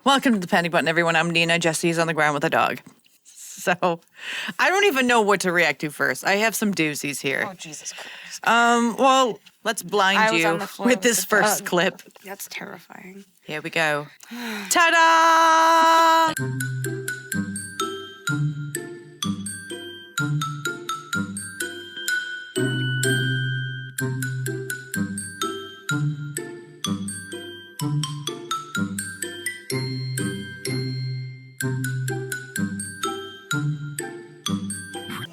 Welcome to the Panic Button, everyone. I'm Nina. Jesse's on the ground with a dog. So, I don't even know what to react to first. I have some doozies here. Oh, Jesus Christ. Well, let's blind you with this first clip. That's terrifying. Here we go. Ta-da!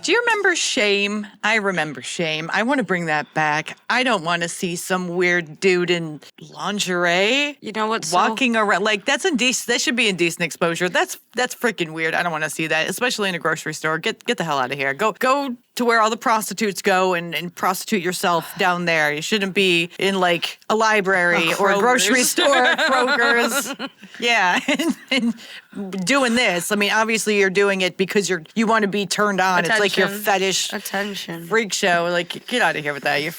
Do you remember Shame? I remember Shame. I want to bring that back. I don't want to see some weird dude in lingerie. You know what's walking around like that's indecent. That should be indecent exposure. That's freaking weird. I don't want to see that, especially in a grocery store. Get the hell out of here. Go to where all the prostitutes go and prostitute yourself down there. You shouldn't be in like a library or a grocery store, Kroger's. Yeah, and doing this. I mean, obviously you're doing it because you want to be turned on. Attention. It's like your fetish freak show. Like, get out of here with that. You're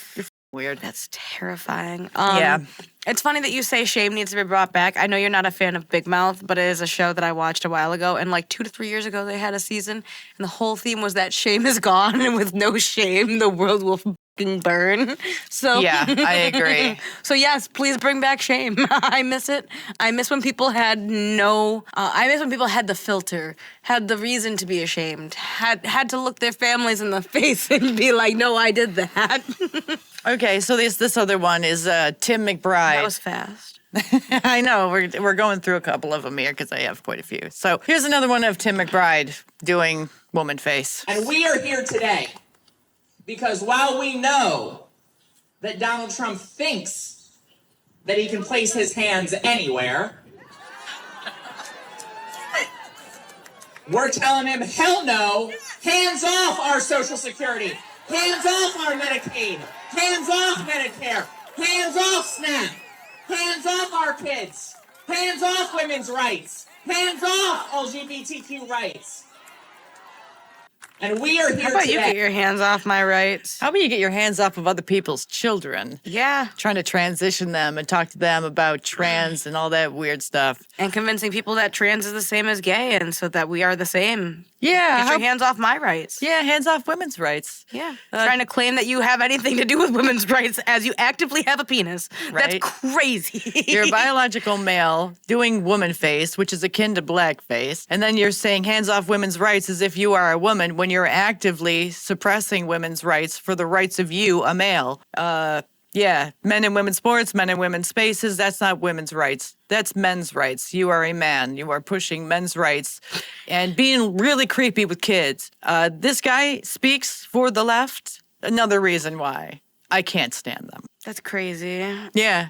weird. That's terrifying. Yeah. It's funny that you say Shame needs to be brought back. I know you're not a fan of Big Mouth, but it is a show that I watched a while ago. And like 2 to 3 years ago, they had a season. And the whole theme was that shame is gone. And with no shame, the world will fucking burn. So yeah, I agree. So yes, please bring back Shame. I miss it. I miss when people had I miss when people had the filter, had the reason to be ashamed, had to look their families in the face and be like, no, I did that. Okay, so this other one is Tim McBride. That was fast. I know, we're going through a couple of them here because I have quite a few. So here's another one of Tim McBride doing woman face. And we are here today because while we know that Donald Trump thinks that he can place his hands anywhere, we're telling him, hell no, hands off our Social Security, hands off our Medicaid, hands off Medicare, hands off SNAP, hands off our kids, hands off women's rights, hands off LGBTQ rights. And we are here today. How about you get your hands off my rights? How about you get your hands off of other people's children? Yeah. Trying to transition them and talk to them about trans and all that weird stuff. And convincing people that trans is the same as gay and so that we are the same. Yeah. Get your hands off my rights. Yeah, hands off women's rights. Yeah. Trying to claim that you have anything to do with women's rights as you actively have a penis. Right. That's crazy. You're a biological male doing woman face, which is akin to black face. And then you're saying hands off women's rights as if you are a woman when you're actively suppressing women's rights for the rights of you, a male. Yeah, men and women's sports, men and women's spaces, that's not women's rights. That's men's rights. You are a man. You are pushing men's rights and being really creepy with kids. This guy speaks for the left. Another reason why I can't stand them. That's crazy. Yeah.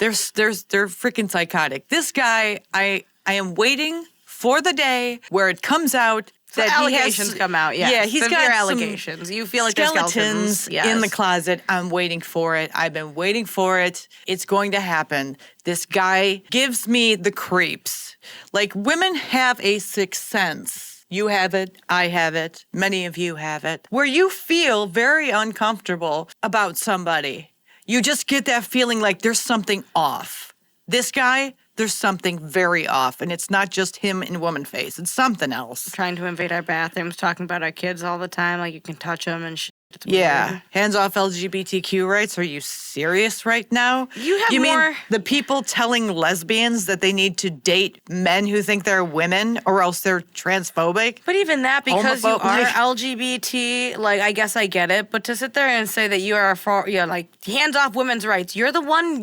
They're freaking psychotic. This guy, I am waiting for the day where it comes out that allegations come out, yeah. Yeah, he's severe got allegations. You feel like there's skeletons yes. in the closet. I'm waiting for it. I've been waiting for it. It's going to happen. This guy gives me the creeps. Like, women have a sixth sense. You have it. I have it. Many of you have it. Where you feel very uncomfortable about somebody. You just get that feeling like there's something off. This guy, there's something very off, and it's not just him in woman face. It's something else. Trying to invade our bathrooms, talking about our kids all the time, like you can touch them and shit. Yeah. Hands off LGBTQ rights. Are you serious right now? You mean the people telling lesbians that they need to date men who think they're women or else they're transphobic? But even that, because you are Homophobic. LGBT, like, I guess I get it. But to sit there and say that you are like, hands off women's rights, you're the one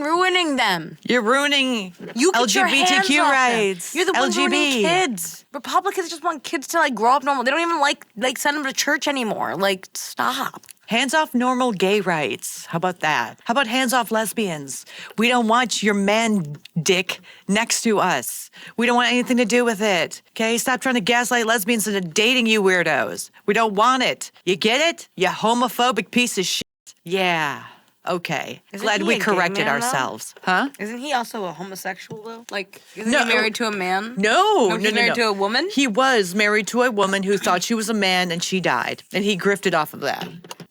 ruining them. You're ruining You get your hands LGBTQ off rights. them. You're the one ruining kids. Republicans just want kids to like grow up normal. They don't even like send them to church anymore. Like, stop. Hands off normal gay rights. How about that? How about hands off lesbians? We don't want your man dick next to us. We don't want anything to do with it. Okay? Stop trying to gaslight lesbians into dating you weirdos. We don't want it. You get it? You homophobic piece of shit. Yeah. Okay. Glad we corrected ourselves. Huh? Isn't he also a homosexual, though? Like, isn't No. he married to a man? No, He's married to a woman? He was married to a woman who thought she was a man and she died. And he grifted off of that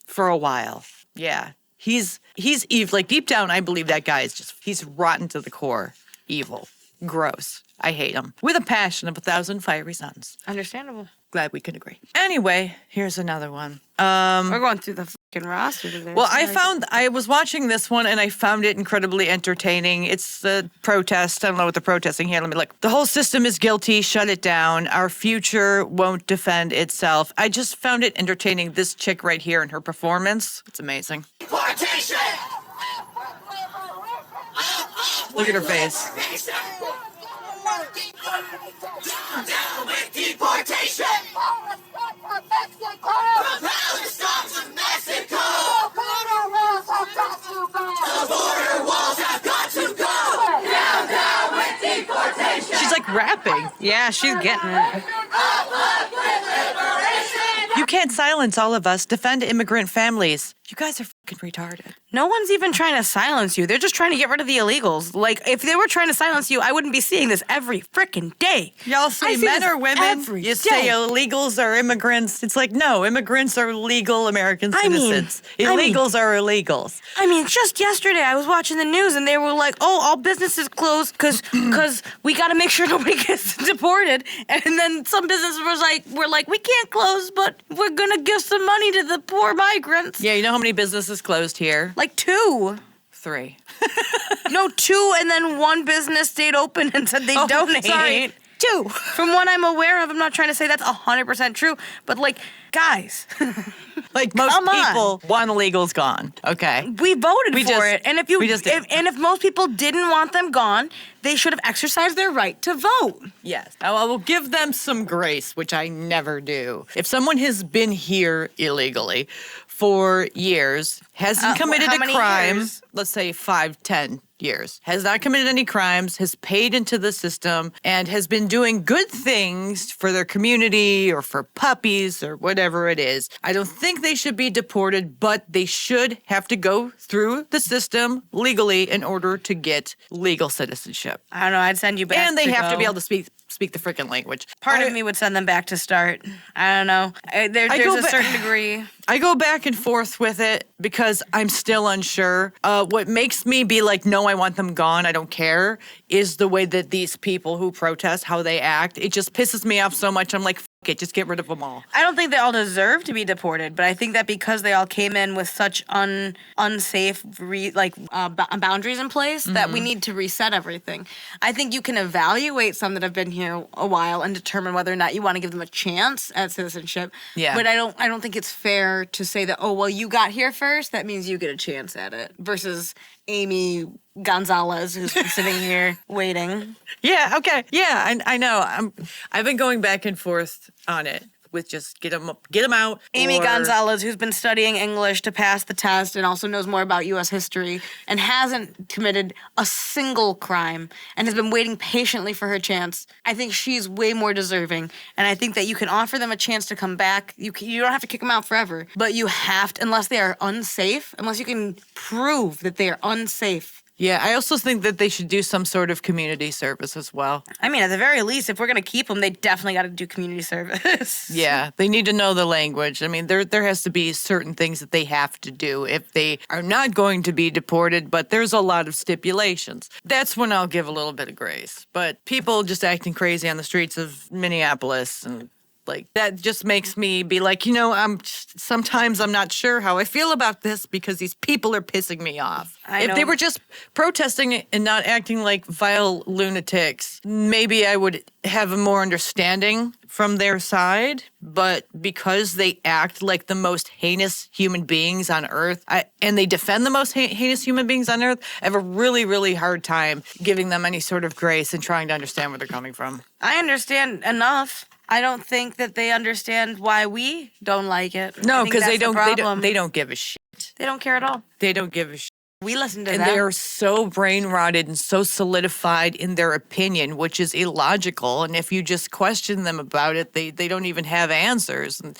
for a while. Yeah. He's evil. Like, deep down, I believe that guy is he's rotten to the core evil. Gross. I hate them. With a passion of 1,000 fiery suns. Understandable. Glad we could agree. Anyway, here's another one. We're going through the fucking roster today. Well, I was watching this one and I found it incredibly entertaining. It's the protest. I don't know what they're protesting here. Let me look. The whole system is guilty. Shut it down. Our future won't defend itself. I just found it entertaining. This chick right here and her performance. It's amazing. Deportation! Look at her face. Down with deportation! From Palestine to Mexico! The border walls have got to go! Down with deportation! She's like rapping. Yeah, she's getting it. You can't silence all of us. Defend immigrant families. You guys are fucking retarded. No one's even trying to silence you. They're just trying to get rid of the illegals. Like, if they were trying to silence you, I wouldn't be seeing this every freaking day. Y'all I say see men this or women. every You say day. illegals are immigrants. It's like, no, immigrants are legal American I mean- citizens. I mean- Illegals are illegals. I mean, just yesterday I was watching the news and they were like, "Oh, all businesses closed because we got to make sure nobody gets deported." And then some businesses were like, "We can't close, but we're gonna give some money to the poor migrants." Yeah, you know how many businesses closed here? Like 2. 3. No, 2, and then one business stayed open and said they donate. sorry. 2. From what I'm aware of, I'm not trying to say that's 100% true, but like, guys, Like most Come on. people want illegals gone. Okay. we voted We for just- it, and we just did. if most people didn't want them gone, they should have exercised their right to vote. Yes. Now, I will give them some grace, which I never do. If someone has been here illegally for years, hasn't committed how a many crime, years? let's say 5, 10 years, has not committed any crimes, has paid into the system, and has been doing good things for their community or for puppies or whatever it is, I don't think they should be deported, but they should have to go through the system legally in order to get legal citizenship. I don't know. I'd send you back. And they have to go. be able to speak the freaking language. Part of me would send them back to start. I don't know. There's go a ba- certain degree. I go back and forth with it because I'm still unsure. What makes me be like, no, I want them gone, I don't care, is the way that these people who protest, how they act. It just pisses me off so much. I'm like, fuck it, just get rid of them all. I don't think they all deserve to be deported, but I think that because they all came in with such unsafe boundaries in place, that we need to reset everything. I think you can evaluate some that have been here a while and determine whether or not you want to give them a chance at citizenship. Yeah. But I don't think it's fair to say that, oh, well, you got here first, that means you get a chance at it, versus Amy Gonzalez, who's been sitting here waiting. Yeah, okay. Yeah, I know. I've been going back and forth on it with just get them out. Amy or- Gonzalez, who's been studying English to pass the test and also knows more about U.S. history and hasn't committed a single crime and has been waiting patiently for her chance. I think she's way more deserving. And I think that you can offer them a chance to come back. You don't have to kick them out forever, but you have to, unless they are unsafe, unless you can prove that they are unsafe. Yeah, I also think that they should do some sort of community service as well. I mean, at the very least, if we're going to keep them, they definitely got to do community service. Yeah, they need to know the language. I mean, there has to be certain things that they have to do if they are not going to be deported, but there's a lot of stipulations. That's when I'll give a little bit of grace. But people just acting crazy on the streets of Minneapolis and like that just makes me be like, sometimes I'm not sure how I feel about this because these people are pissing me off. If they were just protesting and not acting like vile lunatics, maybe I would have a more understanding from their side. But because they act like the most heinous human beings on earth, and they defend the most heinous human beings on earth, I have a really, really hard time giving them any sort of grace and trying to understand where they're coming from. I understand enough. I don't think that they understand why we don't like it. No, I think because that's they the don't problem. they don't give a shit. They don't care at all. They don't give a shit. We listen to And them. they are so brain rotted and so solidified in their opinion, which is illogical. And if you just question them about it, they don't even have answers. And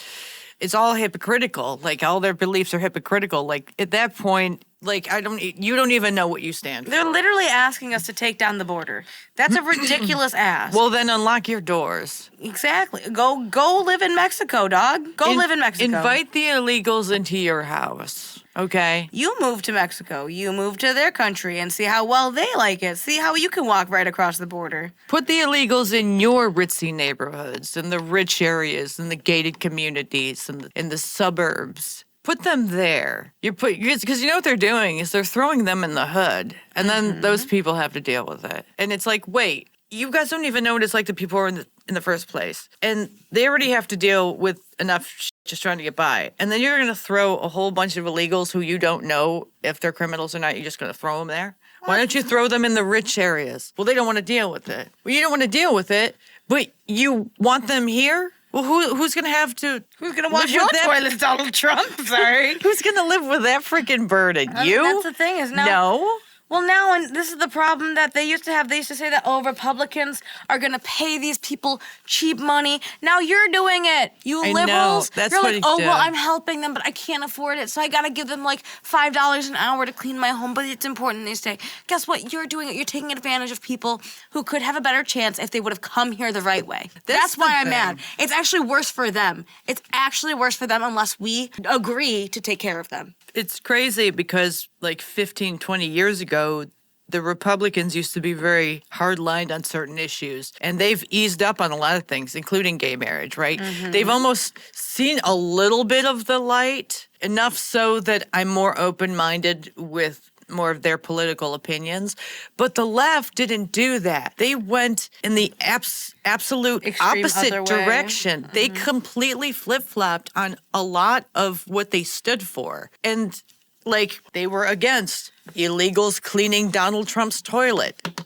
it's all hypocritical. Like all their beliefs are hypocritical. Like at that point, Like, you don't even know what you stand for. They're literally asking us to take down the border. That's a ridiculous ask. Well, then unlock your doors. Exactly. Go live in Mexico, dog. Go live in Mexico. Invite the illegals into your house, okay? You move to Mexico. You move to their country and see how well they like it. See how you can walk right across the border. Put the illegals in your ritzy neighborhoods, in the rich areas, in the gated communities, in the suburbs. Put them there. Because you know what they're doing is they're throwing them in the hood, and then those people have to deal with it. And it's like, wait, you guys don't even know what it's like the people are in the first place, and they already have to deal with enough just trying to get by. And then you're going to throw a whole bunch of illegals who you don't know if they're criminals or not. You're just going to throw them there. Why don't you throw them in the rich areas? Well, they don't want to deal with it. Well, you don't want to deal with it, but you want them here. Well, who's going to have to... Who's going to wash your toilets, Donald Trump? Sorry. Who's going to live with that freaking burden? You? That's the thing is now... No. Well, now, and this is the problem that they used to have. They used to say that, oh, Republicans are going to pay these people cheap money. Now you're doing it. You I liberals. know. That's you're what like, he oh, did. well, I'm helping them, but I can't afford it. So I got to give them like $5 an hour to clean my home, but it's important they stay. Guess what? You're doing it. You're taking advantage of people who could have a better chance if they would have come here the right way. That's why I'm mad. It's actually worse for them. It's actually worse for them unless we agree to take care of them. It's crazy because like 15, 20 years ago, the Republicans used to be very hard-lined on certain issues, and they've eased up on a lot of things, including gay marriage, right? They've almost seen a little bit of the light, enough so that I'm more open-minded with more of their political opinions. But the left didn't do that. They went in the absolute Extreme opposite other way. direction. They completely flip-flopped on a lot of what they stood for. And like, they were against illegals cleaning Donald Trump's toilet,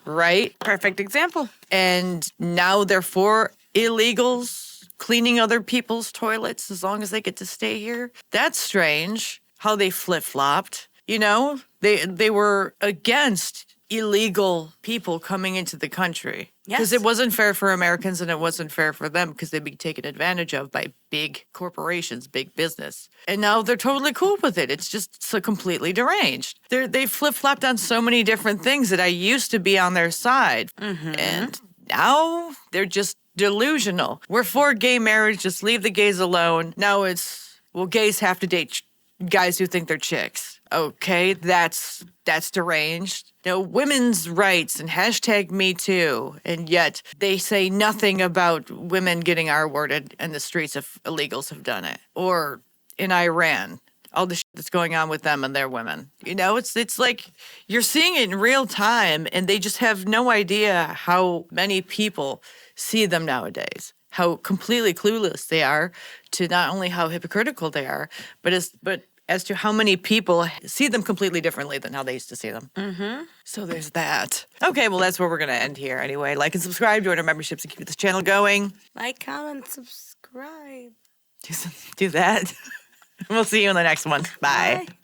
right? Perfect example. And now they're for illegals cleaning other people's toilets as long as they get to stay here. That's strange how they flip-flopped. You know, they were against illegal people coming into the country. Because it wasn't fair for Americans and it wasn't fair for them because they'd be taken advantage of by big corporations, big business. And now they're totally cool with it. It's just so completely deranged. They flip-flopped on so many different things that I used to be on their side. And now they're just delusional. We're for gay marriage. Just leave the gays alone. Now it's, well, gays have to date guys who think they're chicks. Okay, that's deranged. No, women's rights and hashtag Me Too, and yet they say nothing about women getting R-worded in the streets if illegals have done it. Or in Iran, all the shit that's going on with them and their women. You know, it's like you're seeing it in real time, and they just have no idea how many people see them nowadays. How completely clueless they are to not only how hypocritical they are, but as to how many people see them completely differently than how they used to see them. So there's that. Okay, well, that's where we're going to end here anyway. Like and subscribe, join our memberships, and keep this channel going. Like, comment, subscribe. Do that. We'll see you in the next one. Bye. Bye.